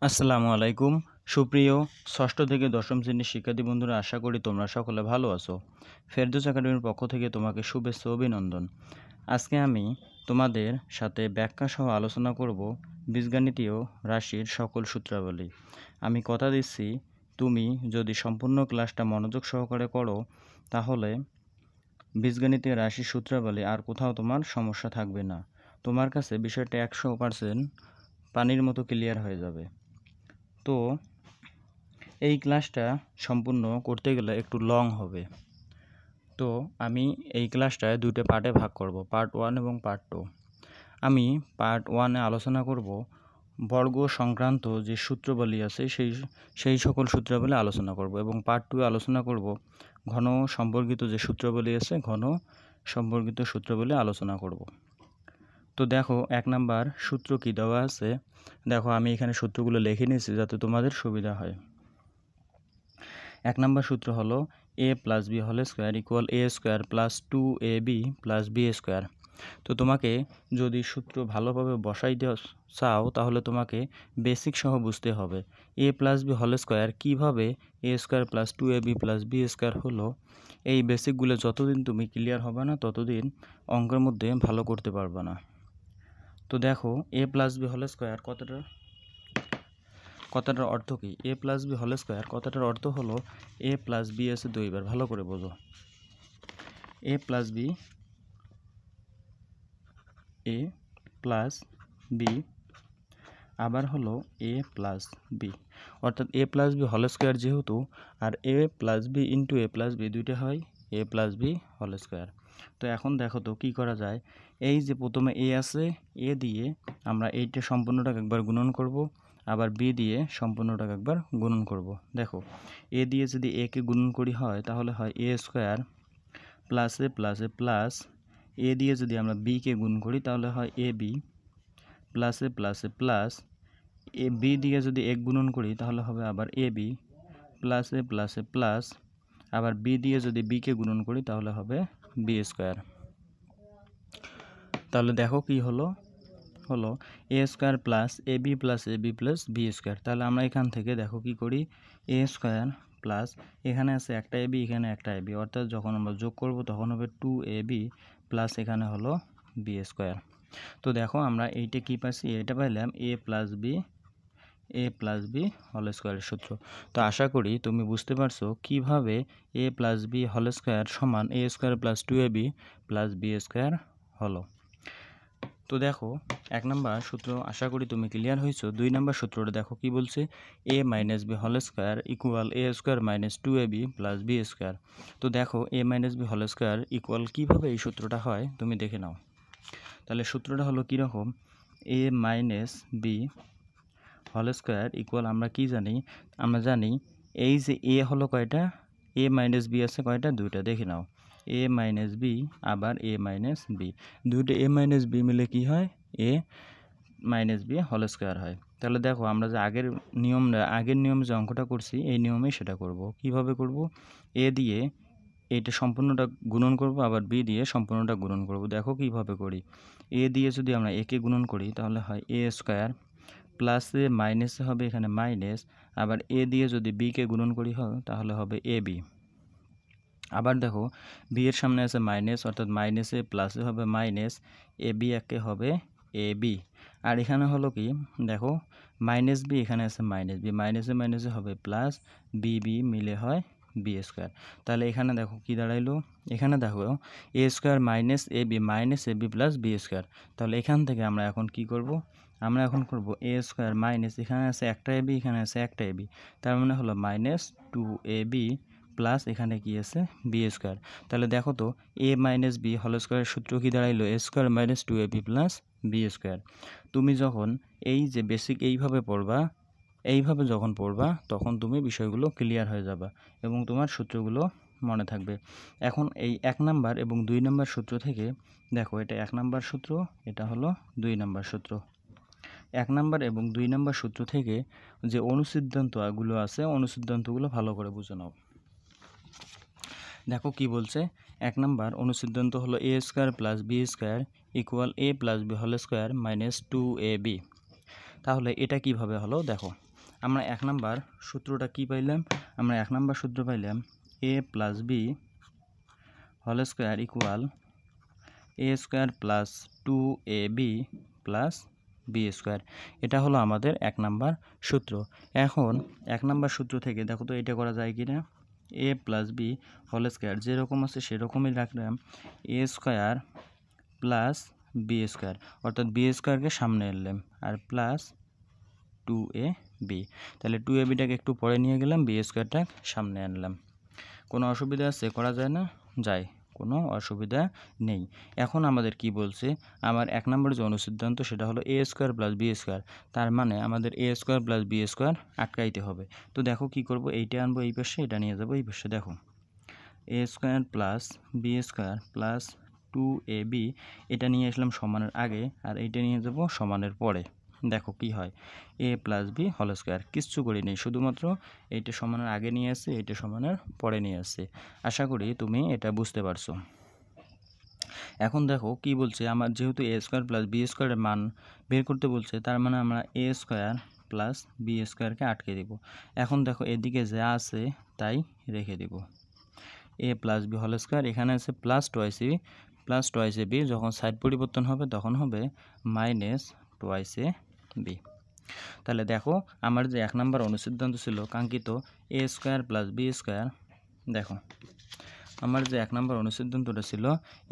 আসসালামু আলাইকুম সুপ্রিয় ষষ্ঠ থেকে দশম শ্রেণীর শিক্ষার্থী বন্ধুরা, আশা করি তোমরা সকলে ভালো আছো। ফেরদৌস একাডেমির পক্ষ থেকে তোমাকে শুভেচ্ছা ও অভিনন্দন। আজকে আমি তোমাদের সাথে ব্যাখ্যা সহ আলোচনা করব বীজগণিতীয় রাশির সকল সূত্রাবলী। আমি কথা দিচ্ছি, তুমি যদি সম্পূর্ণ ক্লাসটা মনোযোগ সহকারে করো তাহলে বীজগণিতীয় রাশির সূত্রাবলী আর কোথাও তোমার সমস্যা থাকবে না। তোমার কাছে বিষয়টা 100% পানির মতো ক্লিয়ার হয়ে যাবে। তো এই ক্লাসটা সম্পূর্ণ করতে গেলে একটু লং হবে। তো আমি এই ক্লাসটায় দুটো পার্টে ভাগ করব, পার্ট 1 এবং পার্ট 2। আমি পার্ট 1-এ আলোচনা করব বর্গ সংক্রান্ত যে সূত্রাবলী আছে সেই সকল সূত্রাবলী আলোচনা করব, এবং পার্ট 2-এ আলোচনা করব ঘন সম্পর্কিত যে সূত্রাবলী আছে ঘন সম্পর্কিত সূত্রাবলী আলোচনা করব। তো দেখো 1 নাম্বার সূত্র কি দেওয়া আছে। দেখো আমি এখানে সূত্রগুলো লিখে নিয়েছি যাতে তোমাদের সুবিধা হয়। 1 নাম্বার সূত্র হলো a + b whole square equal a square plus 2ab plus b square. তো তোমাকে যদি সূত্র ভালোভাবে বসাইতে চাও তাহলে তোমাকে বেসিক সহ বুঝতে হবে a + b হোল স্কয়ার কীভাবে a square plus 2ab plus b square হলো। এই বেসিকগুলো যতদিন তুমি ক্লিয়ার হবে না ততদিন অঙ্কের মধ্যে ভালো করতে পারবে না। তো দেখো a + b হোল স্কয়ার কথাটার অর্থ কি। a + b হোল স্কয়ার কথাটার অর্থ হলো a + b আছে দুইবার, ভালো করে বোঝো। a + b আবার হলো a + b, অর্থাৎ a + b হোল স্কয়ার যেহেতু, আর a + b into a + b দুইটা হয় a + b হোল স্কয়ার। তো এখন দেখো তো কী করা যায়। এই যে প্রথমে a আছে, a দিয়ে আমরা এইটা সম্পূর্ণটাকে একবার গুণন করব, আবার b দিয়ে সম্পূর্ণটাকে একবার গুণন করব। দেখো a দিয়ে যদি a কে গুণন করি হয় তাহলে হয় a square plus a plus a plus a দিয়ে যদি আমরা b কে গুণ করি তাহলে হয় ab plus a plus a plus a b দিয়ে যদি a গুণন করি তাহলে হবে আবার ab plus a plus a plus আবার b দিয়ে যদি b কে গুণন করি তাহলে হবে b স্কয়ার। তাহলে দেখো কি হলো a square plus ab plus ab plus b square. তাহলে আমরা এখান থেকে দেখো কি করি, a স্কয়ার প্লাস এখানে আছে একটা ab এখানে একটা ab, অর্থাৎ যখন আমরা যোগ করব তখন হবে 2ab প্লাস এখানে হলো b স্কয়ার। তো দেখো আমরা এইটা কি পাচ্ছি, এটা পাইলাম a প্লাস b হোল স্কয়ারের সূত্র। তো আশা করি তুমি বুঝতে পারছো কিভাবে a plus b whole square সমান a square plus 2ab plus b square হলো। তো দেখো 1 নাম্বার সূত্র আশা করি তুমি ক্লিয়ার হয়েছো। 2 নাম্বার সূত্রটা দেখো কি বলছে, a minus b whole square equal a square minus 2ab plus b square. তো দেখো a minus b whole square equal কীভাবে এই সূত্রটা হয় তুমি দেখে নাও। তাহলে সূত্রটা হলো কীরকম, a minus b whole square equal আমরা কি জানি, আমরা জানি এই যে a হলো কয়টা, a মাইনাস b আছে কয়টা, দুইটা, দেখে নাও a মাইনাস b আবার a মাইনাস b, দুইটা a মাইনাস b মিলে কি হয় a minus b whole square হয়। তাহলে দেখো আমরা যে আগের নিয়ম যে অঙ্কটা করছি এই নিয়মেই সেটা করব। কিভাবে করব, a দিয়ে এইটা সম্পূর্ণটা গুণন করব, আবার b দিয়ে সম্পূর্ণটা গুণন করব। দেখো কিভাবে করি, a দিয়ে যদি আমরা a কে গুণন করি তাহলে হয় a স্কয়ার প্লাসে মাইনাসে হবে এখানে মাইনাস, আবার a দিয়ে যদি b কে গুণন করি হয় তাহলে হবে ab। আবার দেখো b এর সামনে আছে মাইনাস, অর্থাৎ মাইনাসে প্লাসে হবে মাইনাস, ab একে হবে ab। আর এখানে হলো কি দেখো মাইনাস b এখানে আছে মাইনাস b, মাইনাসে মাইনাসে হবে প্লাস, b মিলে হয় b স্কয়ার। তাহলে এখানে দেখো কি দাঁড়াইলো, এখানে দেখো a square minus ab plus b square. তাহলে এখান থেকে আমরা এখন কি করব, আমরা এখন করব a স্কয়ার মাইনাস এখানে আছে একটা ab এখানে আছে একটা ab, তার মানে হলো মাইনাস 2ab প্লাস এখানে কি আছে b স্কয়ার। তাহলে দেখো তো a মাইনাস b হোল স্কয়ারের সূত্র কি দাঁড়াইলো, a square minus 2ab plus b square. তুমি যখন এই যে বেসিক এইভাবে যখন পড়বা তখন তুমি বিষয়গুলো ক্লিয়ার হয়ে যাবে এবং তোমার সূত্রগুলো মনে থাকবে। এখন এই 1 নাম্বার এবং 2 নাম্বার সূত্র থেকে দেখো, এটা 1 নাম্বার সূত্র, এটা হলো 2 নাম্বার সূত্র। 1 নাম্বার এবং 2 নাম্বার সূত্র থেকে যে অনুসিদ্ধান্তগুলো আছে অনুসিদ্ধান্তগুলো ভালো করে বুঝে নাও। দেখো কি বলছে, 1 নাম্বার অনুসিদ্ধান্ত হলো a square plus b square equal a plus b whole square minus 2ab। তাহলে এটা কিভাবে হলো দেখো, আমরা 1 নাম্বার সূত্রটা কি পাইলাম? আমরা 1 নাম্বার সূত্র পাইলাম a plus B whole square equal a square plus 2ab plus B square. এটা হলো আমাদের 1 নাম্বার সূত্র। এখন 1 নাম্বার সূত্র থেকে দেখো তো এটা করা যায় কিনা। a plus B whole square যেরকম আছে সেরকমই রাখলাম, a square plus B square, অর্থাৎ বি স্কয়ারকে সামনে আনলাম আর প্লাস 2ab। তাহলে 2abটাকে একটু পরে নিয়ে গেলাম, বি স্কয়ারটা সামনে আনলাম। কোনো অসুবিধা আছে? করা যায় না? যায়, কোনো অসুবিধা নেই। এখন আমাদের কি বলছে? আমার 1 নম্বর যে অনুসিদ্ধান্ত সেটা হলো a square plus B square, তার মানে আমাদের a square plus B square আটকাইতে হবে। তো দেখো কি করব, এইটা আনবো এই পাশে, এটা নিয়ে যাব এই পাশে। দেখো a square plus B square plus 2ab এটা নিয়ে আসলাম সমানের আগে, আর এইটা নিয়ে যাব সমানের পরে। দেখো কি হয়, a plus B whole square, কিচ্ছু করি নেই, শুধুমাত্র এইটা সমানের আগে নিয়ে আসছে, এইটা সমানের পরে নিয়ে আসছে। আশা করি তুমি এটা বুঝতে পারছো। এখন দেখো কি বলছে, আমার যেহেতু a স্কয়ার প্লাস বি স্কয়ারের মান বের করতে বলছে, তার মানে আমরা a স্কয়ার প্লাস বি স্কয়ারকে আটকে দিব। এখন দেখো এদিকে যা আছে তাই রেখে দিব, a plus B whole square, এখানে আছে প্লাস টোয়াইস এ বি, যখন সাইড পরিবর্তন হবে তখন হবে মাইনাস টোয়াইস এ বি। তাহলে দেখো আমার যে 1 নম্বর অনুসিদ্ধান্ত ছিল কাঙ্ক্ষিত a square plus B square, দেখো আমার যে 1 নম্বর অনুসিদ্ধান্তটা ছিল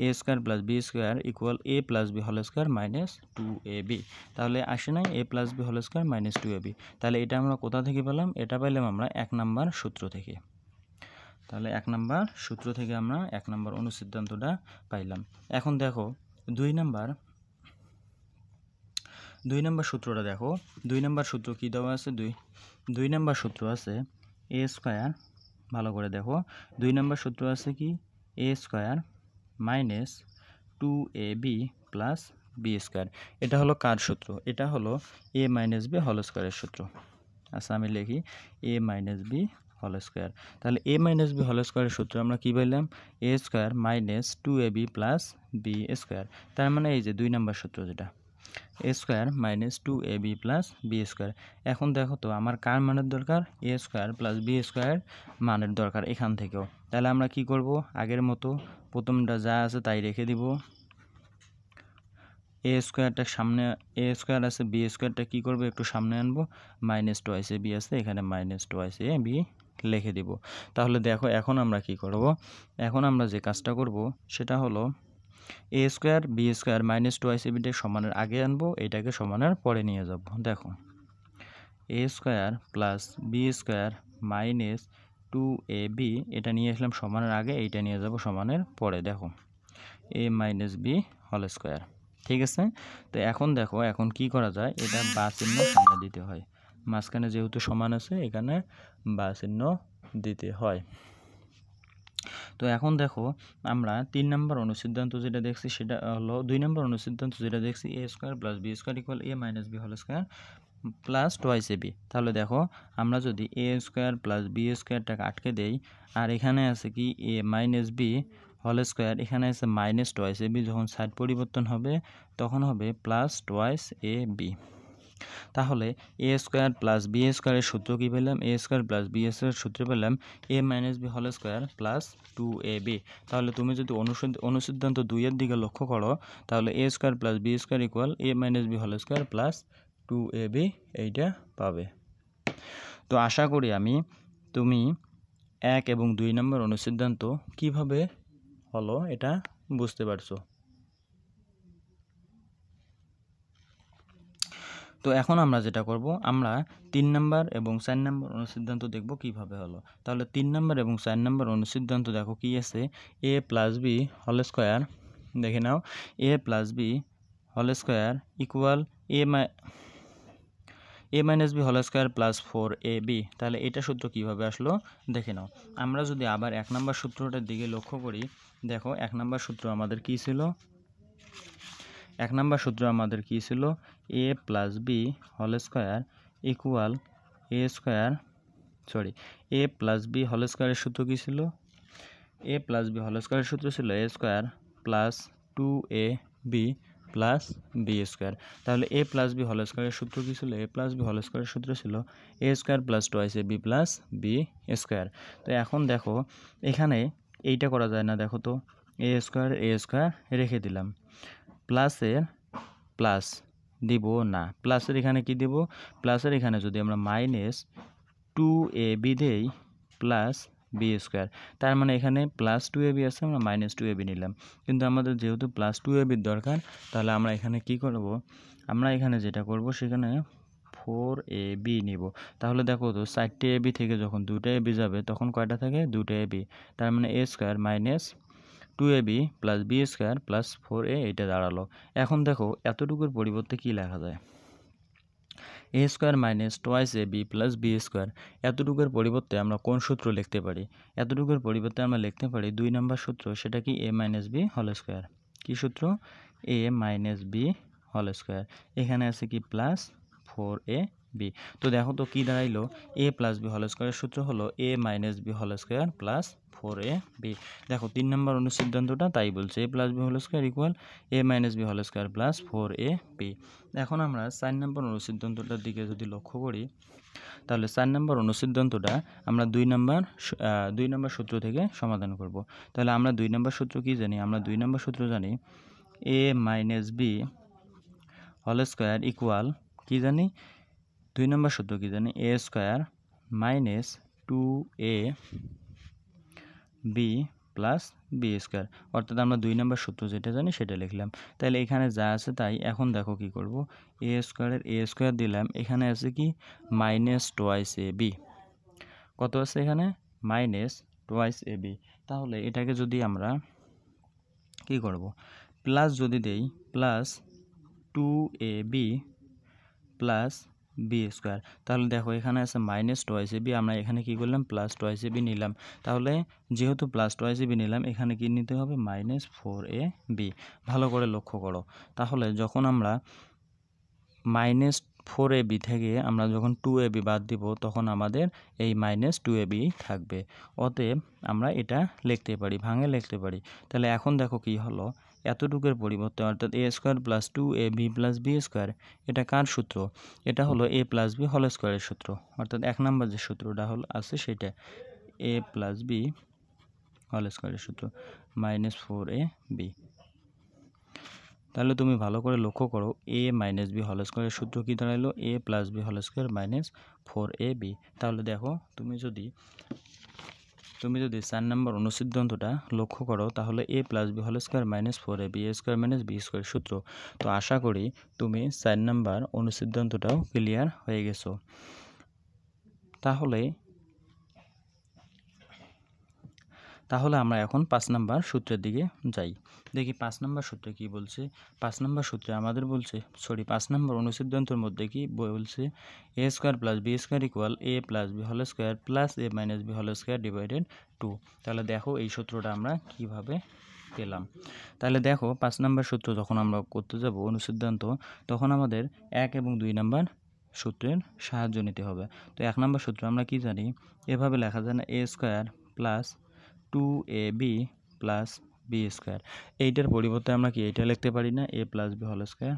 a square plus B square equal a plus B whole square minus 2ab, তাহলে আসে নাই a plus B whole square minus 2ab। তাহলে এটা আমরা কোথা থেকে পেলাম? এটা পাইলাম আমরা 1 নম্বর সূত্র থেকে। তাহলে 1 নম্বর সূত্র থেকে আমরা 1 নম্বর অনুসিদ্ধান্তটা পাইলাম। এখন দেখো 2 নম্বর সূত্রটা দেখো। 2 নম্বর সূত্র কি দেওয়া আছে? 2 নম্বর সূত্র আছে a স্কয়ার, ভালো করে দেখো, 2 নম্বর সূত্র আছে কি a square minus 2ab plus B square. এটা হলো কার সূত্র? এটা হলো a মাইনাস বি হোল স্কয়ারের সূত্র। আচ্ছা আমি লিখি a minus B whole square. তাহলে a মাইনাস বি হোল স্কয়ারের সূত্র আমরা কি পাইলাম? a square minus 2ab plus B square. তার মানে এই যে 2 নম্বর সূত্র, যেটা a square minus 2ab plus B square. এখন দেখো তো আমার কার মানের দরকার? a square plus B square মানের দরকার এখান থেকেও। তাহলে আমরা কি করব? আগের মতো প্রথমটা যা আছে তাই রেখে দিব, a স্কয়ারটা সামনে, a স্কয়ার আছে, বি স্কয়ারটা কি করব? একটু সামনে আনবো, মাইনাস টোয়াইস এ বি আছে, এখানে মাইনাস টোয়াইস এ বি লিখে দিব। তাহলে দেখো এখন আমরা কি করব? এখন আমরা যে কাজটা করব সেটা হলো a square B square minus twice A বিটাকে সমানের আগে আনবো, এটাকে সমানের পরে নিয়ে যাব। দেখো a square plus B square minus 2ab এটা নিয়ে আসলাম সমানের আগে, এইটা নিয়ে যাব সমানের পরে। দেখো a minus B whole square, ঠিক আছে। তো এখন দেখো এখন কি করা যায়, এটা বা চিহ্ন সামনে দিতে হয়, মাঝখানে যেহেতু সমান আছে এখানে বা চিহ্ন দিতে হয়। তো এখন দেখো আমরা 3 নম্বর অনুসিদ্ধান্ত যেটা দেখছি সেটা হলো 2 নম্বর অনুসিদ্ধান্ত যেটা দেখছি a square plus B square equal a minus B whole square plus twice A B. তাহলে দেখো আমরা যদি a স্কয়ার প্লাস বি স্কয়ারটাকে আটকে দেই, আর এখানে আছে কি a minus B whole square, এখানে আছে মাইনাস টোয়াইস এ বি, যখন সাইড পরিবর্তন হবে তখন হবে প্লাস টোয়াইস এ বি। তাহলে a স্কয়ার প্লাস বি স্কয়ারের সূত্র কি পেলাম? a স্কয়ার প্লাস বি স্কয়ারের সূত্র পেলাম a minus B whole square plus 2ab। তাহলে তুমি যদি অনুসিদ্ধান্ত 2 এর দিকে লক্ষ্য করো, তাহলে a square plus B square equal a minus B whole square plus 2ab এইটা পাবে। তো আশা করি তুমি 1 এবং 2 নম্বর অনুসিদ্ধান্ত কিভাবে হলো এটা বুঝতে পারছো। তো এখন আমরা যেটা করব, আমরা 3 নম্বর এবং 4 নম্বর অনুসিদ্ধান্ত দেখব কিভাবে হলো। তাহলে 3 নম্বর এবং 4 নম্বর অনুসিদ্ধান্ত দেখো কি আছে, a plus B whole square, দেখে নাও a plus B whole square equal a minus B whole square plus 4ab। তাহলে এটা সূত্র কিভাবে আসলো দেখে নাও। আমরা যদি আবার 1 নম্বর সূত্রটার দিকে লক্ষ্য করি, দেখো 1 নম্বর সূত্র আমাদের কি ছিল? 1 নম্বর সূত্র আমাদের কি ছিল? a plus B whole square equal a plus B whole স্কয়ারের সূত্র কি ছিল? a প্লাস বি হোল স্কয়ারের সূত্র ছিল a square plus 2ab plus B square. তাহলে এ প্লাস বি হোল স্কোয়ারের সূত্র কী ছিল? এ প্লাস বি হোল স্কোয়ারের সূত্র ছিল এ square plus twice A B plus B square. তো এখন দেখো এখানে এইটা করা যায় না, দেখো তো এ স্কোয়ার রেখে দিলাম, প্লাসের প্লাস দিব না, প্লাসের এখানে কি দেব? প্লাসের এখানে যদি আমরা মাইনাস 2ab দেই প্লাস বি স্কোয়ার, তার মানে এখানে প্লাস 2ab আছে, আমরা মাইনাস 2ab নিলাম, কিন্তু আমাদের যেহেতু প্লাস 2ab দরকার, তাহলে আমরা এখানে কি করব? আমরা এখানে যেটা করব সেখানে 4ab নিব। তাহলে দেখো তো 4টে ab থেকে যখন 2টা ab যাবে তখন কয়টা থাকে? 2টা ab, তার মানে a square minus 2ab plus B square plus 4a এটা দাঁড়ালো। এখন দেখো এতটুকুর পরিবর্তে কি লেখা যায়? এ square minus twice A B plus B square, এতটুকুর পরিবর্তে আমরা কোন সূত্র লিখতে পারি? এতটুকুর পরিবর্তে আমরা লিখতে পারি 2 নম্বর সূত্র, সেটা কি A minus B whole square. কী সূত্র? A minus B whole square. এখানে আছে কি প্লাস 4ab। তো দেখো তো কী দাঁড়াইলো? এ প্লাস বি হোল স্কোয়ারের সূত্র হলো A minus B whole square plus 4ab। দেখো 3 নম্বর অনুসিদ্ধান্তটা তাই বলছে, A plus B whole square equal A minus B whole square plus 4ab। এখন আমরা 4 নম্বর অনুসিদ্ধান্তটার দিকে যদি লক্ষ্য করি, তাহলে 4 নম্বর অনুসিদ্ধান্তটা আমরা 2 নম্বর সূত্র থেকে সমাধান করব। তাহলে আমরা 2 নম্বর সূত্র কি জানি? আমরা 2 নম্বর সূত্র জানি A minus B whole square equal কি জানি? 2 নম্বর সূত্র কি জানি? A square minus 2ab plus B square, অর্থাৎ আমরা 2 নম্বর সূত্র যেটা জানি সেটা লিখলাম। তাহলে এখানে যা আছে তাই। এখন দেখো কি করব? এ স্কোয়ারের এ স্কোয়ার দিলাম, এখানে আছে কি মাইনাস টোয়াইস এ বি। কত আছে এখানে? Minus twice A B. তাহলে এটাকে যদি আমরা কি করব? প্লাস যদি দেই, plus 2ab plus B square, তাহলে দেখো এখানে আছে মাইনাস টোয়াইস এ বি, আমরা এখানে কি করলাম? প্লাস টোয়াইস এ বি নিলাম। তাহলে যেহেতু প্লাস টোয়াইস এ বি নিলাম, এখানে কি নিতে হবে? Minus 4ab। ভালো করে লক্ষ্য করো, তাহলে যখন আমরা মাইনাস 4ab থেকে আমরা যখন 2ab বাদ দিব, তখন আমাদের এই মাইনাস 2ab থাকবে। অতএব আমরা এটা লিখতে পারি, ভাঙে লিখতে পারি। তাহলে এখন দেখো কি হলো? এতটুকুর পরিবর্তে অর্থাৎ A square plus 2ab plus B square, এটা কার সূত্র? এটা হলো এ প্লাস বি হোল স্কোয়ারের সূত্র, অর্থাৎ 1 নম্বর যে সূত্রটা হলো আছে সেটা এ প্লাস বি হোল স্কোয়ারের সূত্র মাইনাস 4ab। তাহলে তুমি ভালো করে লক্ষ্য করো, এ মাইনাস বি হোল স্কোয়ারের সূত্র কি দাঁড়াইলো? A plus B whole square minus 4ab। তাহলে দেখো তুমি যদি 4 নম্বর অনুসিদ্ধান্তটা লক্ষ্য করো, তাহলে A plus B whole square minus 4ab A square minus B square সূত্র। তো আশা করি তুমি 4 নম্বর অনুসিদ্ধান্তটাও ক্লিয়ার হয়ে গেছো। তাহলে আমরা এখন 5 নম্বর সূত্রের দিকে যাই। দেখি 5 নম্বর সূত্রে কি বলছে। 5 নম্বর সূত্রে আমাদের বলছে 5 নম্বর অনুসিদ্ধান্তের মধ্যে কি বলছে? A square plus B square equal A plus B whole square plus A minus B whole square divided 2। তাহলে দেখো এই সূত্রটা আমরা কিভাবে পেলাম। তাহলে দেখো 5 নম্বর সূত্র যখন আমরা করতে যাব অনুসিদ্ধান্ত, তখন আমাদের 1 এবং 2 নম্বর সূত্রের সাহায্য নিতে হবে। তো 1 নম্বর সূত্র আমরা কি জানি? এভাবে লেখা যায় না, A square plus 2ab plus B square. এইটার পরিবর্তে আমরা কি এইটা লিখতে পারি না? A plus B whole square.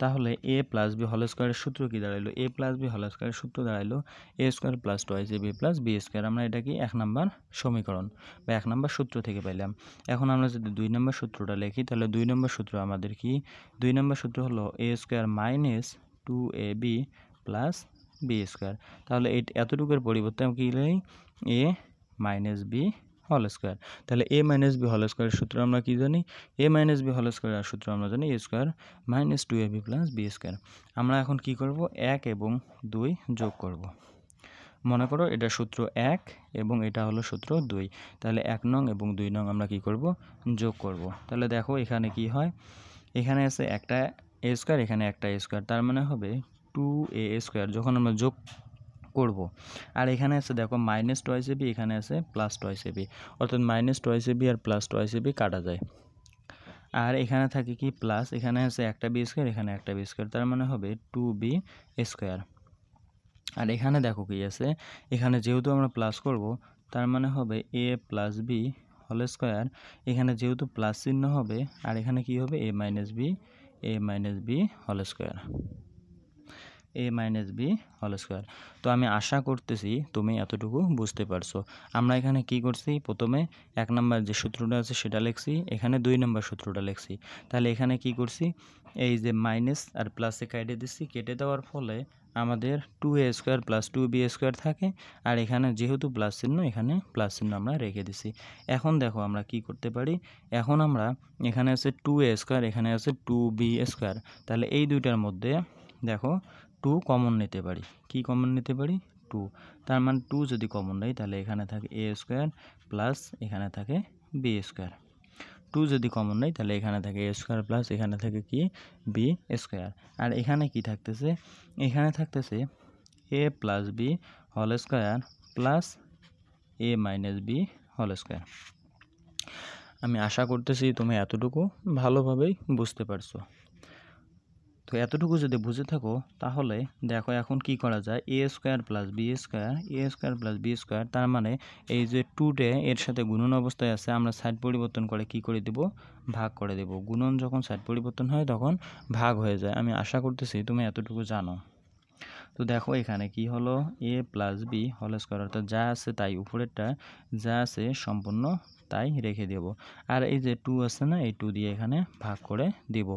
তাহলে এ প্লাস বি হোল স্কোয়ারের সূত্র কি দাঁড়াইলো? এ প্লাস বি হোল স্কোয়ারের সূত্র দাঁড়াইলো A square plus twice A B plus B square. আমরা এটা কি 1 নম্বর সমীকরণ বা 1 নম্বর সূত্র থেকে পাইলাম। এখন আমরা যদি 2 নম্বর সূত্রটা লিখি, তাহলে 2 নম্বর সূত্র আমাদের কি? 2 নম্বর সূত্র হলো A square minus 2ab plus B square. তাহলে এতটুকুর পরিবর্তে আমি কি লিখি? A minus B whole square. তাহলে এ মাইনাস বি হোল স্কোয়ারের সূত্র আমরা কি জানি? এ মাইনাস বি হোল স্কোয়ারের সূত্র আমরা জানি A square minus 2ab plus B square. আমরা এখন কি করব? 1 এবং 2 যোগ করব। মনে করো এটা সূত্র 1 এবং এটা হলো সূত্র 2। তাহলে 1 নং এবং 2 নং আমরা কি করব? যোগ করব। তাহলে দেখো এখানে কি হয়? এখানে আছে একটা এ স্কোয়ার, এখানে একটা এ স্কোয়ার, তার মানে হবে 2a স্কোয়ার যখন আমরা যোগ করব। আর এখানে আছে দেখো মাইনাস টোয়াইস এবি, এখানে আছে প্লাস টোয়াইস এবি, অর্থাৎ মাইনাস টোয়াইস এবি আর প্লাস টোয়াইস এবি কাটা যায়। আর এখানে থাকে কি প্লাস, এখানে আছে একটা বি স্কোয়ার, এখানে একটা বি স্কোয়ার, তার মানে হবে 2b স্কোয়ার। আর এখানে দেখো কি আছে? এখানে যেহেতু আমরা প্লাস করব, তার মানে হবে এ প্লাস বি হোল স্কোয়ার, এখানে যেহেতু প্লাস চিহ্ন হবে আর এখানে কি হবে এ মাইনাস বি হোল স্কোয়ার, এ মাইনাস বি হোল স্কোয়ার। তো আমি আশা করতেছি তুমি এতটুকু বুঝতে পারছো। আমরা এখানে কি করছি, প্রথমে 1 নম্বর যে সূত্রটা আছে সেটা লিখছি, এখানে 2 নম্বর সূত্রটা লিখছি। তাহলে এখানে কি করছি, এই যে মাইনাস আর প্লাসে কেটে দিচ্ছি, কেটে দেওয়ার ফলে আমাদের 2a² + 2b² থাকে, আর এখানে যেহেতু প্লাস চিহ্ন এখানে প্লাস চিহ্ন আমরা রেখে দিছি। এখন দেখো আমরা কি করতে পারি, এখন আমরা এখানে আছে 2a², এখানে আছে 2b², তাহলে এই দুইটার মধ্যে দেখো 2 কমন নিতে পারি। কি কমন নিতে পারি, 2, তার মানে 2 যদি কমন নেই তাহলে এখানে থাকে a² প্লাস এখানে থাকে b²। 2 যদি কমন নেই তাহলে এখানে থাকে a² প্লাস এখানে থাকে কি b²। আর এখানে কি থাকতেছে, এখানে থাকতেছে a plus B whole square plus a minus B whole square. আমি আশা করতেছি তুমি এতটুকু ভালোভাবেই বুঝতে পারছো। তো এতটুকু যদি বুঝে থাকো তাহলে দেখো এখন কি করা যায়, a² প্লাস b², তার মানে এই যে 2টে এর সাথে গুণন অবস্থায় আছে, আমরা সাইড পরিবর্তন করে কি করে দেব, ভাগ করে দেব। গুণন যখন সাইড পরিবর্তন হয় তখন ভাগ হয়ে যায়। আমি আশা করতেছি তুমি এতটুকু জানো। তো দেখো এখানে কি হলো, a plus B whole square, অর্থাৎ যা আছে তাই, উপরেরটা যা আছে সম্পূর্ণ তাই রেখে দেব। আর এই যে 2 আছে না, এই 2 দিয়ে এখানে ভাগ করে দিব।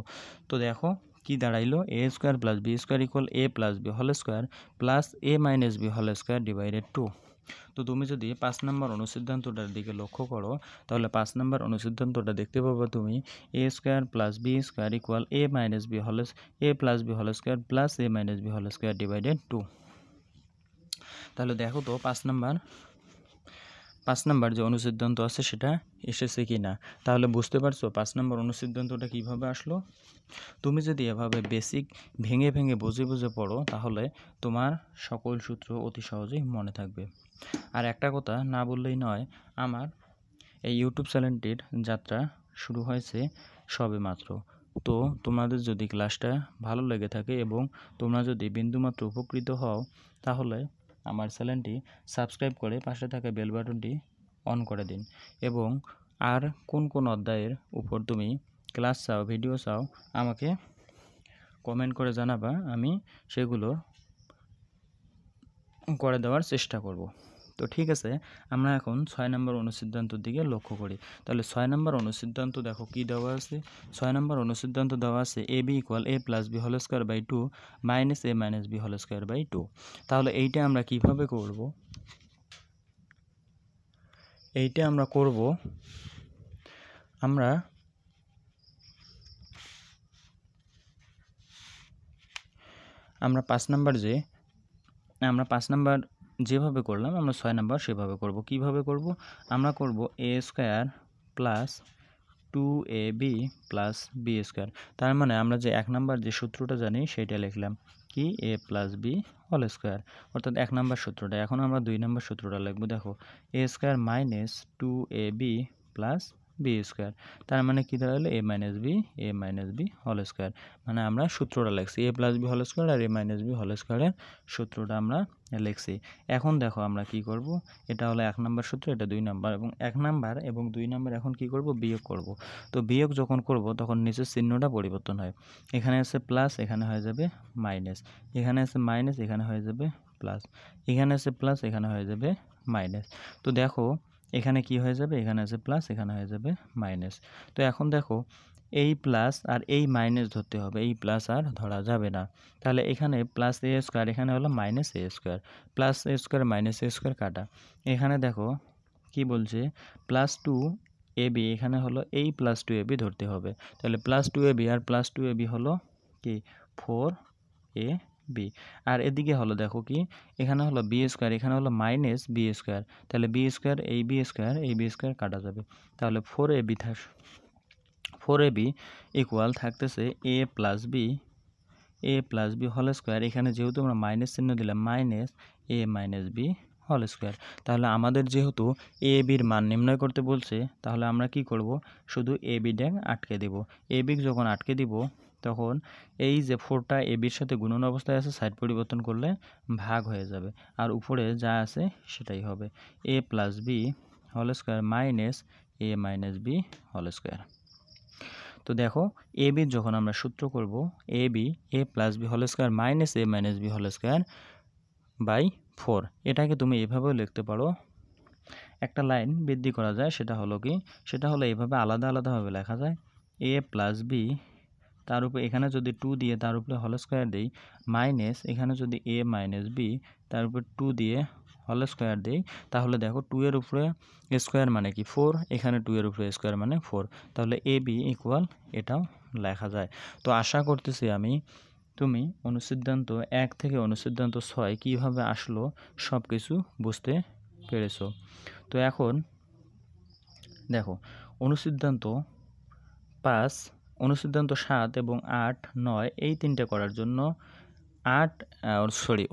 তো দেখো কি দাঁড়াইলো, a² plus b² equal a plus B whole square plus a minus B whole square divided 2। তো তুমি যদি 5 নম্বর অনুসিদ্ধান্তটার দিকে লক্ষ্য করো তাহলে 5 নম্বর অনুসিদ্ধান্তটা দেখতে পাবো তুমি, a² plus b² equal a minus B whole a plus B whole square plus a minus B whole square divided 2। তাহলে দেখো তো 5 নাম্বার যে অনুসিদ্ধান্ত আছে সেটা এসেছে কি না। তাহলে বুঝতে পারছো 5 নম্বর অনুসিদ্ধান্তটা কিভাবে আসলো। তুমি যদি এভাবে বেসিক ভেঙে ভেঙে বুঝে বুঝে পড়ো তাহলে তোমার সকল সূত্র অতি সহজেই মনে থাকবে। আর একটা কথা না বললেই নয়, আমার এই ইউটিউব চ্যানেলটির যাত্রা শুরু হয়েছে সবে মাত্র। তো তোমাদের যদি ক্লাসটা ভালো লেগে থাকে এবং তোমরা যদি বিন্দুমাত্র উপকৃত হও তাহলে আমার চ্যানেলটি সাবস্ক্রাইব করে পাশে থাকা বেল বাটনটি অন করে দিন। এবং আর কোন কোন অধ্যায়ের উপর তুমি ক্লাস চাও, ভিডিও চাও, আমাকে কমেন্ট করে জানাবা, আমি সেগুলো করে দেওয়ার চেষ্টা করব। তো ঠিক আছে, আমরা এখন 6 নম্বর অনুসিদ্ধান্তের দিকে লক্ষ্য করি। তাহলে 6 নম্বর অনুসিদ্ধান্ত দেখো কি দেওয়া আছে, 6 নম্বর অনুসিদ্ধান্ত দেওয়া আছে a b equal a plus B whole square by 2 minus a minus B whole square by 2। তাহলে এইটা আমরা কিভাবে করব, এইটা আমরা করব, আমরা 5 নাম্বার যেভাবে করলাম আমরা 6 নাম্বার সেভাবে করব। কিভাবে করব, আমরা করব a² plus 2ab plus b²। তার মানে আমরা যে 1 নাম্বার যে সূত্রটা জানি সেটা লিখলাম কি, a plus B whole square, অর্থাৎ 1 নাম্বার সূত্রটা। এখন আমরা 2 নাম্বার সূত্রটা লিখব। দেখো a² minus 2ab plus b², তার মানে কি দাঁড়ালো a minus B whole square. মানে আমরা সূত্রটা লিখছি a plus B whole square আর a মাইনাস বি হোল স্কোয়ারের সূত্রটা আমরা লিখছি। এখন দেখো আমরা কি করব, এটা হলো 1 নাম্বার সূত্র, এটা 2 নাম্বার, এবং 1 নাম্বার এবং 2 নাম্বার এখন কি করব, বিয়োগ করব। তো বিয়োগ যখন করব তখন নিচের চিহ্নটা পরিবর্তন হয়, এখানে আছে প্লাস এখানে হয়ে যাবে মাইনাস, এখানে আছে মাইনাস এখানে হয়ে যাবে প্লাস, এখানে আছে প্লাস এখানে হয়ে যাবে মাইনাস। তো দেখো এখানে কি হয়ে যাবে, এখানে আছে প্লাস এখানে হয়ে যাবে মাইনাস। তো এখন দেখো এই প্লাস আর এই মাইনাস ধরতে হবে, এই প্লাস আর ধরা যাবে না। তাহলে এখানে প্লাস a², এখানে হলো minus a², plus a² minus a² কাটা। এখানে দেখো কি বলছে, প্লাস 2ab, এখানে হলো এই প্লাস 2ab ধরতে হবে। তাহলে প্লাস 2ab আর প্লাস 2ab হলো কি 4ab, আর এদিকে হলো দেখো কি, এখানে হলো b², এখানে হলো মাইনাস b², তাহলে b² এই b² কাটা যাবে। তাহলে 4ab ইকুয়াল থাকতেছে a plus B whole square, এখানে যেহেতু আমরা মাইনাস চিহ্ন দিলাম minus a minus B whole square. তাহলে আমাদের যেহেতু এ বির মান নির্ণয় করতে বলছে তাহলে আমরা কি করব, শুধু এ বিটা আটকে দেব। এ বি যখন আটকে দিব তখন এই যে 4টা এ বির সাথে গুণন অবস্থায় আছে, সাইড পরিবর্তন করলে ভাগ হয়ে যাবে, আর উপরে যা আছে সেটাই হবে। a plus B whole square minus A minus B whole square. তো দেখো এ বির যখন আমরা সূত্র করব A B A plus B whole square minus A minus B whole square by 4, এটাকে তুমি এভাবেও লিখতে পারো। একটা লাইন বৃদ্ধি করা যায়, সেটা হলো কি, সেটা হলো এইভাবে আলাদা আলাদাভাবে লেখা যায় এ প্লাস বি, তার উপরে এখানে যদি 2 দিয়ে তার উপরে হোল স্কোয়ার দিই, মাইনাস এখানে যদি এ মাইনাস বি তার উপরে 2 দিয়ে হোল স্কোয়ার দিই, তাহলে দেখো 2 এর উপরে স্কোয়ার মানে কি 4, এখানে 2 এর উপরে স্কোয়ার মানে 4, তাহলে এ বি ইকুয়াল এটাও লেখা যায়। তো আশা করতেছি আমি তুমি অনুসিদ্ধান্ত 1 থেকে অনুসিদ্ধান্ত 6 কীভাবে আসলো সব কিছু বুঝতে পেরেছো। তো এখন দেখো অনুসিদ্ধান্ত 5, অনুসিদ্ধান্ত 7 এবং 8, 9 এই তিনটে করার জন্য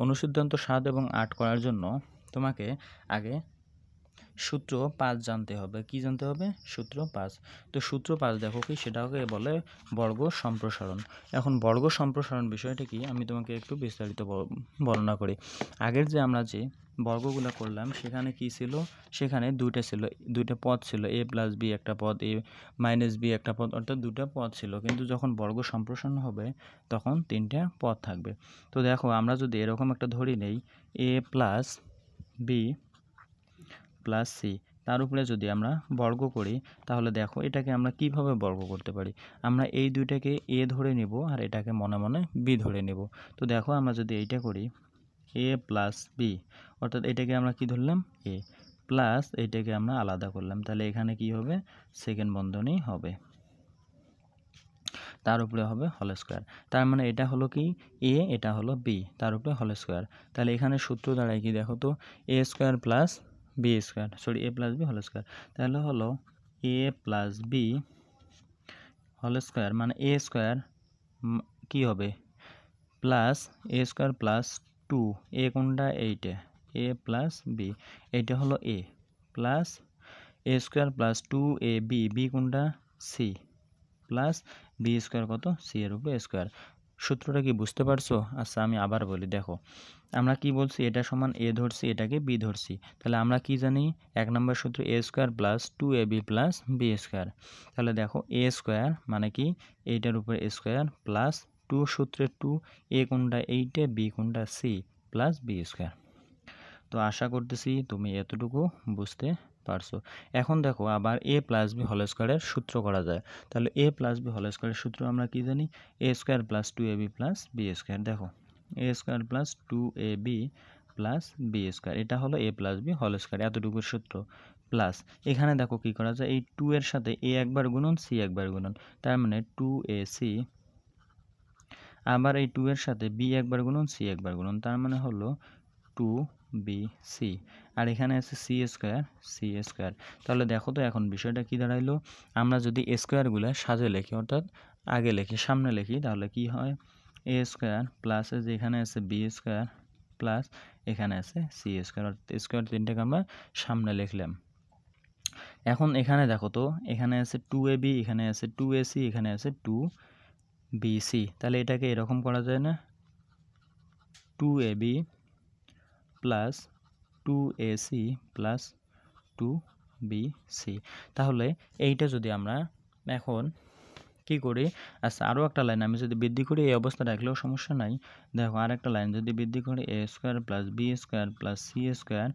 অনুসিদ্ধান্ত 7 এবং 8 করার জন্য তোমাকে আগে সূত্র 5 জানতে হবে। কি জানতে হবে? সূত্র 5। তো সূত্র 5 দেখো কি, সেটাকে বলে বর্গ সম্প্রসারণ। এখন বর্গ সম্প্রসারণ বিষয়টা কি আমি তোমাকে একটু বিস্তারিত বর্ণনা করি। আগের যে আমরা যে বর্গগুলো করলাম সেখানে কি ছিল, সেখানে দুইটা পদ ছিল, এ প্লাস বি একটা পদ, এ মাইনাস বি একটা পদ, অর্থাৎ দুটো পদ ছিল। কিন্তু যখন বর্গ সম্প্রসারণ হবে তখন 3টা পদ থাকবে। তো দেখো আমরা যদি এরকম একটা ধরি নেই এ প্লাস বি প্লাস সি, তার উপরে যদি আমরা বর্গ করি তাহলে দেখো এটাকে আমরা কিভাবে বর্গ করতে পারি। আমরা এই দুইটাকে এ ধরে নিব আর এটাকে মনে মনে বি ধরে নিব। তো দেখো আমরা যদি এইটা করি এ প্লাস বি, অর্থাৎ এটাকে আমরা কি ধরলাম এ, প্লাস এইটাকে আমরা আলাদা করলাম, তাহলে এখানে কি হবে সেকেন্ড বন্ধনী হবে, তার উপরে হবে হোল স্কোয়ার। তার মানে এটা হলো কি এ, এটা হলো বি, তার উপরে হোল স্কোয়ার। তাহলে এখানে সূত্র দাঁড়ায় কি দেখো তো, এ স্কোয়ার প্লাস বি স্কোয়ার, এ প্লাস বি হোল স্কোয়ার। তাহলে হলো A plus B whole square মানে এ স্কোয়ার কি হবে প্লাস এ স্কোয়ার প্লাস 2, এ কোনটা এইটা এ প্লাস বি, এইটা হলো A, plus A square plus 2 A B, B কোনটা সি, প্লাস বি স্কোয়ার কত সি এর উপরে স্কোয়ার। সূত্রটা কি বুঝতে পারছো? আচ্ছা আমি আবার বলি, দেখো আমরা কি বলছি, এটা সমান এ ধরছি, এটাকে বি ধরছি, তাহলে আমরা কি জানি 1 নম্বর সূত্র A square plus 2ab plus B square. তাহলে দেখো এ স্কোয়ার মানে কি এইটার উপরে স্কোয়ার প্লাস 2 সূত্রে 2, এ কোনটা এইটা, বি কোনটা সি, প্লাস বি স্কোয়ার। তো আশা করতেছি তুমি এতটুকু বুঝতে পারছো। এখন দেখো আবার এ প্লাস বি হোল স্কোয়ারের সূত্র করা যায়। তাহলে এ প্লাস বি হোল স্কোয়ারের সূত্র আমরা কি জানি, A square plus 2ab plus B square. দেখো A square plus 2ab plus B square, এটা হলো A plus B whole square, এতটুকুর সূত্র। প্লাস এখানে দেখো কি করা যায়, এই 2 এর সাথে এ একবার গুণন সি একবার গুণন, তার মানে 2ac, আবার এই 2 এর সাথে বি একবার গুণন সি একবার গুণন, তার মানে হলো 2bc, আর এখানে আছে সি স্কোয়ার। তাহলে দেখো তো এখন বিষয়টা কি দাঁড়াইলো, আমরা যদি স্কোয়ারগুলো সাজে লিখি, অর্থাৎ আগে লিখি সামনে লিখি, তাহলে কি হয় এ স্কোয়ার প্লাস এখানে আছে বি স্কোয়ার প্লাস এখানে আছে সি স্কোয়ার, অর্থাৎ স্কোয়ার তিনটাকে আমরা সামনে লিখলাম। এখন এখানে দেখো তো এখানে আছে 2ab, এখানে আছে 2ac, এখানে আছে 2bc, তাহলে এটাকে এরকম করা যায় না, 2ab plus 2ac plus 2bc। তাহলে এইটা যদি আমরা এখন কি করি, আচ্ছা আরও একটা লাইন আমি যদি বৃদ্ধি করি, এই অবস্থা রাখলেও সমস্যা নাই। দেখো আর একটা লাইন যদি বৃদ্ধি করি, A square plus B square plus C square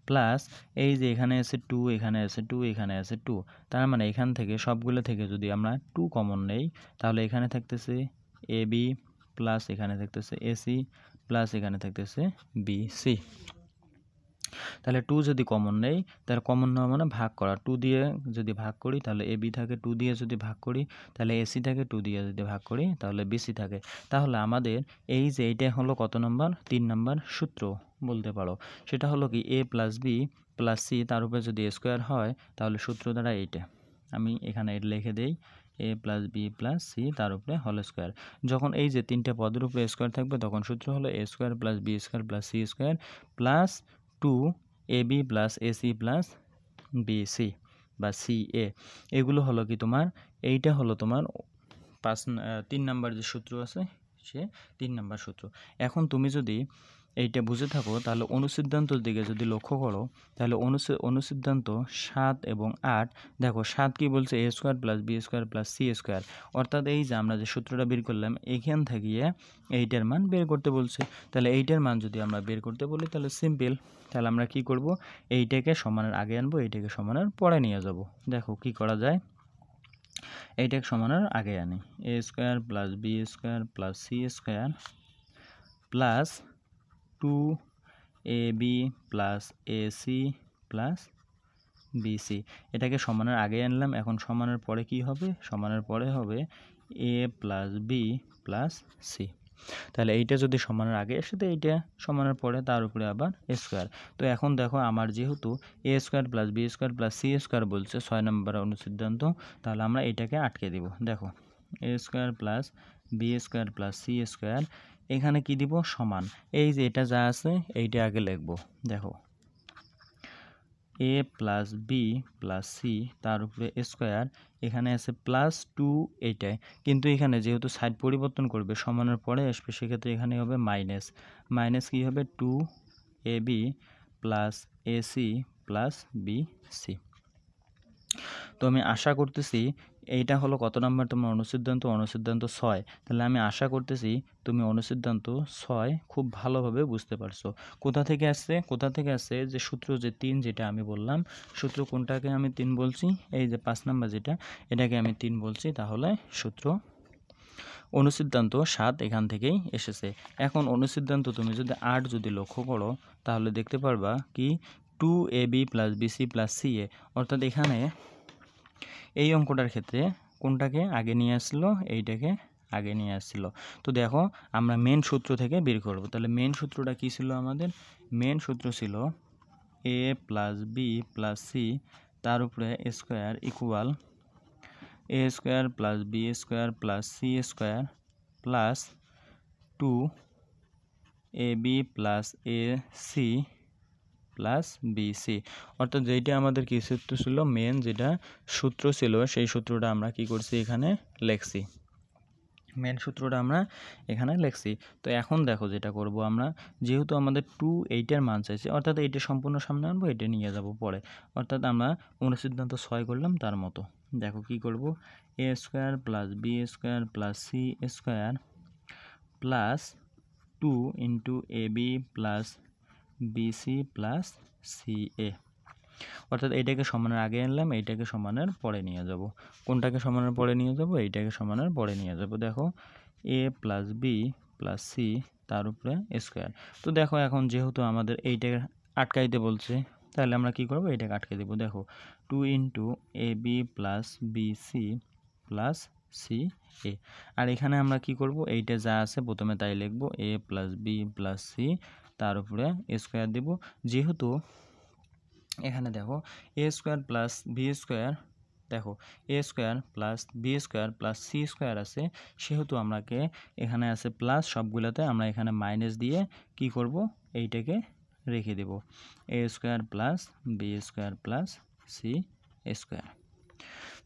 plus এই যে এখানে আছে 2, এখানে আছে 2, এখানে আছে 2, তার মানে এখান থেকে সবগুলো থেকে যদি আমরা 2 কমন নেই, তাহলে এখানে থাকতেছে এ বি প্লাস এখানে থাকতেছে এসি প্লাস এখানে থাকতেছে বিসি। তাহলে 2 যদি কমন নেই, তাহলে কমন নেওয়া মানে ভাগ করা, 2 দিয়ে যদি ভাগ করি তাহলে এ বি থাকে, 2 দিয়ে যদি ভাগ করি তাহলে এসি থাকে, 2 দিয়ে যদি ভাগ করি তাহলে বিসি থাকে। তাহলে আমাদের এই যে এইটা হলো কত নম্বর, 3 নম্বর সূত্র বলতে পারো। সেটা হলো কি এ প্লাস বি প্লাস সি, তার উপরে যদি স্কোয়ার হয় তাহলে সূত্র দ্বারা এইটা আমি এখানে এটা লিখে দেই, এ প্লাস বি প্লাস সি তার উপরে হোল স্কোয়ার। যখন এই যে তিনটে পদের উপরে স্কোয়ার থাকবে তখন সূত্র হলো A square plus B square plus C square plus 2ab plus AC plus BC বা সিএ। এগুলো হলো কি তোমার, এইটা হলো তোমার 3 নাম্বার যে সূত্র আছে সে 3 নাম্বার সূত্র। এখন তুমি যদি এইটা বুঝে থাকো তাহলে অনুসিদ্ধান্তর দিকে যদি লক্ষ্য করো তাহলে অনুসিদ্ধান্ত 7 এবং 8 দেখো 7 কি বলছে a square plus b square plus c square, অর্থাৎ এই যে আমরা যে সূত্রটা বের করলাম এখান থেকে এইটার মান বের করতে বলছে। তাহলে এইটার মান যদি আমরা বের করতে বলি তাহলে সিম্পল, তাহলে আমরা কি করব, এইটাকে সমানের আগে আনবো, এইটাকে সমানের পরে নিয়ে যাব। দেখো কি করা যায়, এইটাকে সমানের আগে আনি, a square plus b square plus c square plus 2ab plus ac plus bc, এটাকে সমানের আগে আনলাম। এখন সমানের পরে কি হবে, সমানের পরে হবে a plus b plus c। তাহলে এইটা যদি সমানের আগে আসে তো এইটা সমানের পরে তার উপরে আবার স্কয়ার। তো এখন দেখো আমার যেহেতু a square plus b square plus c square বলছে 6 নম্বর অনুসিদ্ধান্ত, তাহলে আমরা এটাকে আটকে দিব। দেখো a square plus b square plus c square, এখানে কি দিব, সমান, এই যে এটা যা আছে এইটা আগে লিখব। দেখো a plus b plus c তার উপরে স্কয়ার, এখানে আছে প্লাস 2, এইটাই কিন্তু এখানে যেহেতু সাইড পরিবর্তন করবে সমানের পরে আসবে, সেক্ষেত্রে এখানে হবে মাইনাস, মাইনাস কি হবে 2ab plus ac plus bc। তো আমি আশা করতেছি এইটা হলো কত নাম্বার তোমার অনুসিদ্ধান্ত, অনুসিদ্ধান্ত 6। তাহলে আমি আশা করতেছি তুমি অনুসিদ্ধান্ত 6 খুব ভালোভাবে বুঝতে পারছো। কোথা থেকে আসছে যে সূত্র যে 3 যেটা আমি বললাম, সূত্র কোনটাকে আমি 3 বলছি, এই যে 5 নাম্বার যেটা এটাকে আমি 3 বলছি, তাহলে সূত্র অনুসিদ্ধান্ত 7 এখান থেকেই এসেছে। এখন অনুসিদ্ধান্ত তুমি যদি 8 যদি লক্ষ্য করো তাহলে দেখতে পারবা কি 2ab plus bc plus ca, অর্থাৎ এখানে এই অঙ্কটার ক্ষেত্রে কোনটাকে আগে নিয়ে আসলো, এইটাকে আগে নিয়ে আসছিল। তো দেখো আমরা মেন সূত্র থেকে বের করব। তাহলে মেন সূত্রটা কি ছিল আমাদের, মেন সূত্র ছিল a plus b plus c তার উপরে square equal a square plus b square plus c square plus 2ab plus ac plus BC, অর্থাৎ যেটা আমাদের কি সূত্র ছিল, মেন যেটা সূত্র ছিল সেই সূত্রটা আমরা কি করছি এখানে লিখছি, মেন সূত্রটা আমরা এখানে লিখছি। তো এখন দেখো যেটা করব আমরা, যেহেতু আমাদের 2 এর মান চাইছে, অর্থাৎ এইটা সম্পূর্ণ সামনে আনবো, এটা নিয়ে যাব পরে, অর্থাৎ আমরা অনুসিদ্ধান্ত 6 করলাম তার মতো। দেখো কি করব, a square plus b square plus c square plus 2 into ab plus bc plus ca, অর্থাৎ এইটাকে সমানের আগে আনলাম, এইটাকে সমানের পরে নিয়ে যাব। কোনটাকে সমানের পরে নিয়ে যাব, এইটাকে সমানের পরে নিয়ে যাব। দেখো a plus b plus c তার উপরে স্কয়ার। তো দেখো এখন যেহেতু আমাদের এইটাকে আটকাইতে বলছে, তাহলে আমরা কি করব, এইটাকে আটকে দেব। দেখো 2 into ab plus bc plus ca, আর এখানে আমরা কি করব, এইটা যা আছে প্রথমে তাই লিখব, a plus b plus c তার উপরে স্কয়ার দেব। যেহেতু এখানে দেখো a square plus b square, দেখো a square plus b square plus c square আছে, সেহেতু আমাকে এখানে আছে প্লাস, সবগুলোতে আমরা এখানে মাইনাস দিয়ে কি করব, এইটাকে রেখে দেব, a square plus b square plus c square.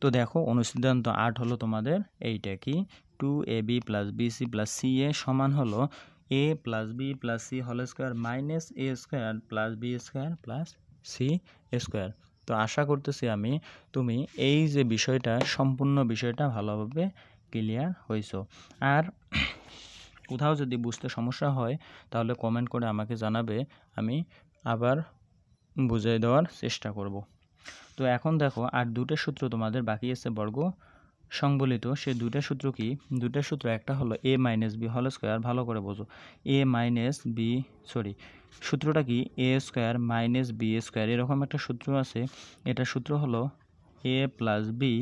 তো দেখো অনুসিদ্ধান্ত 8 হলো তোমাদের এইটা কি 2ab plus bc plus ca সমান হলো a plus b plus c whole square minus a square plus b square plus c square. তো আশা করতেছি আমি তুমি এই যে বিষয়টা সম্পূর্ণ বিষয়টা ভালোভাবে ক্লিয়ার হইছো। আর কোথাও যদি বুঝতে সমস্যা হয় তাহলে কমেন্ট করে আমাকে জানাবে, আমি আবার বুঝিয়ে দেওয়ার চেষ্টা করব। তো এখন দেখো আর দুটো সূত্র তোমাদের বাকি আছে বর্গ সংবলিত, সেই দুটো সূত্র কি, দুটো সূত্র একটা হলো a minus B whole square, ভালো করে বোঝো, a মাইনাস বি সূত্রটা কি a square minus B square, এরকম একটা সূত্র আছে। এটা সূত্র হলো a plus B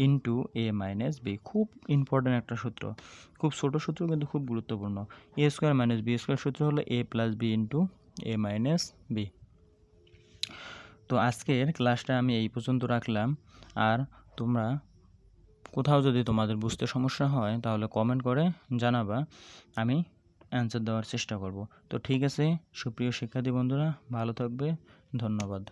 into A minus B, খুব ইম্পর্টেন্ট একটা সূত্র, খুব ছোট সূত্র কিন্তু খুব গুরুত্বপূর্ণ। a square minus B square সূত্র হলো a plus B into A minus B. তো আজকের ক্লাসটা আমি এই পর্যন্ত রাখলাম। আর তোমরা কোথাও যদি তোমাদের বুঝতে সমস্যা হয় তাহলে কমেন্ট করে জানাবা, আমি অ্যান্সার দেওয়ার চেষ্টা করব। তো ঠিক আছে সুপ্রিয় শিক্ষার্থী বন্ধুরা, ভালো থাকবে, ধন্যবাদ।